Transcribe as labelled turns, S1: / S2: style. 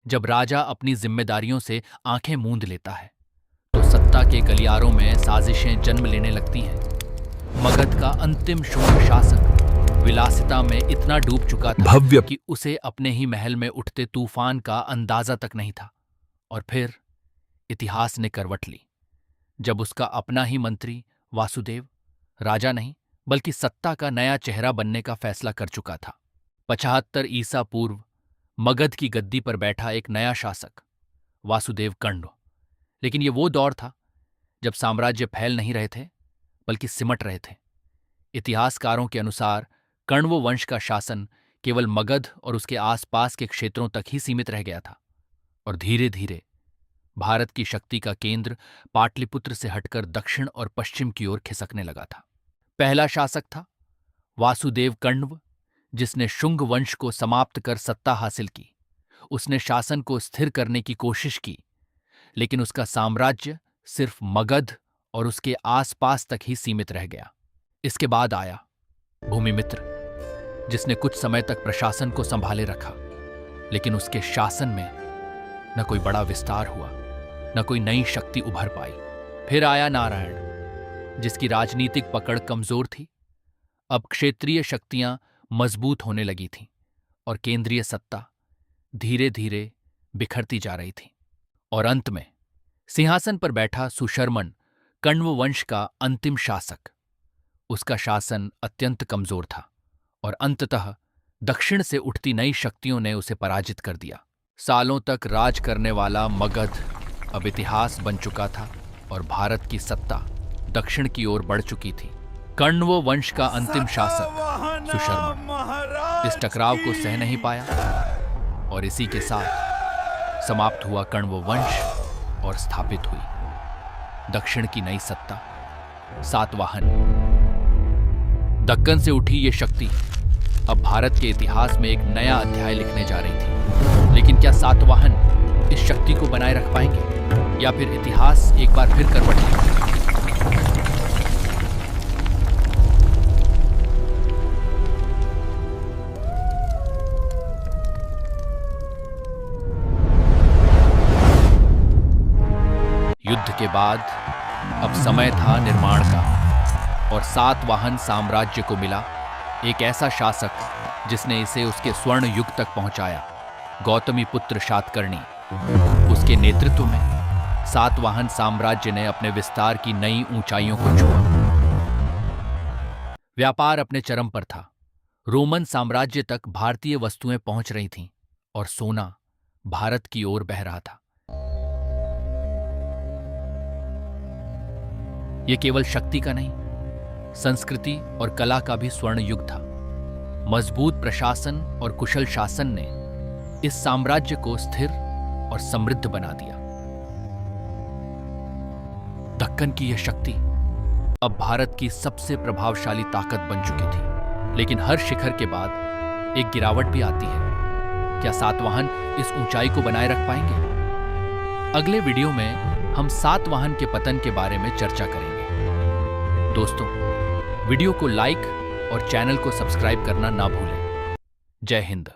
S1: जब राजा अपनी जिम्मेदारियों से आंखें मूंद लेता है तो सत्ता के गलियारों में साजिशें जन्म लेने लगती हैं। मगध का अंतिम शुंग शासक विलासिता में इतना डूब चुका था
S2: भव्य
S1: कि उसे अपने ही महल में उठते तूफान का अंदाजा तक नहीं था। और फिर इतिहास ने करवट ली जब उसका अपना ही मंत्री वासुदेव राजा नहीं बल्कि सत्ता का नया चेहरा बनने का फैसला कर चुका था। 75 ईसा पूर्व मगध की गद्दी पर बैठा एक नया शासक वासुदेव कण्व। लेकिन ये वो दौर था जब साम्राज्य फैल नहीं रहे थे बल्कि सिमट रहे थे। इतिहासकारों के अनुसार कण्व वंश का शासन केवल मगध और उसके आसपास के क्षेत्रों तक ही सीमित रह गया था और धीरे धीरे भारत की शक्ति का केंद्र पाटलिपुत्र से हटकर दक्षिण और पश्चिम की ओर खिसकने लगा था। पहला शासक था वासुदेव कण्व, जिसने शुंग वंश को समाप्त कर सत्ता हासिल की। उसने शासन को स्थिर करने की कोशिश की, लेकिन उसका साम्राज्य सिर्फ मगध और उसके आसपास तक ही सीमित रह गया। इसके बाद आया भूमिमित्र, जिसने कुछ समय तक प्रशासन को संभाले रखा, लेकिन उसके शासन में न कोई बड़ा विस्तार हुआ, न कोई नई शक्ति उभर पाई। फिर आया नारायण, जिसकी राजनीतिक पकड़ कमजोर थी। अब क्षेत्रीय शक्तियां मजबूत होने लगी थीं और केंद्रीय सत्ता धीरे धीरे बिखरती जा रही थी। और अंत में सिंहासन पर बैठा सुशर्मन, कण्व वंश का अंतिम शासक। उसका शासन अत्यंत कमजोर था और अंततः दक्षिण से उठती नई शक्तियों ने उसे पराजित कर दिया। सालों तक राज करने वाला मगध अब इतिहास बन चुका था और भारत की सत्ता दक्षिण की ओर बढ़ चुकी थी। कण्व वंश का अंतिम शासक सुशर्मन इस टकराव को सह नहीं पाया और इसी के साथ समाप्त हुआ कण्व वंश और स्थापित हुई दक्षिण की नई सत्ता सातवाहन। दक्कन से उठी ये शक्ति अब भारत के इतिहास में एक नया अध्याय लिखने जा रही थी। लेकिन क्या सातवाहन इस शक्ति को बनाए रख पाएंगे या फिर इतिहास एक बार फिर करवट लेगा? युद्ध के बाद अब समय था निर्माण का और सातवाहन साम्राज्य को मिला एक ऐसा शासक जिसने इसे उसके स्वर्ण युग तक पहुंचाया। गौतमी पुत्र शातकर्णी, उसके नेतृत्व में सातवाहन साम्राज्य ने अपने विस्तार की नई ऊंचाइयों को छुआ। व्यापार अपने चरम पर था। रोमन साम्राज्य तक भारतीय वस्तुएं पहुंच रही थीं और सोना भारत की ओर बह रहा था। यह केवल शक्ति का नहीं, संस्कृति और कला का भी स्वर्ण युग था। मजबूत प्रशासन और कुशल शासन ने इस साम्राज्य को स्थिर और समृद्ध बना दिया। दक्कन की यह शक्ति अब भारत की सबसे प्रभावशाली ताकत बन चुकी थी। लेकिन हर शिखर के बाद एक गिरावट भी आती है। क्या सातवाहन इस ऊंचाई को बनाए रख पाएंगे? अगले वीडियो में हम सातवाहन के पतन के बारे में चर्चा करेंगे। दोस्तों, वीडियो को लाइक और चैनल को सब्सक्राइब करना ना भूलें। जय हिंद।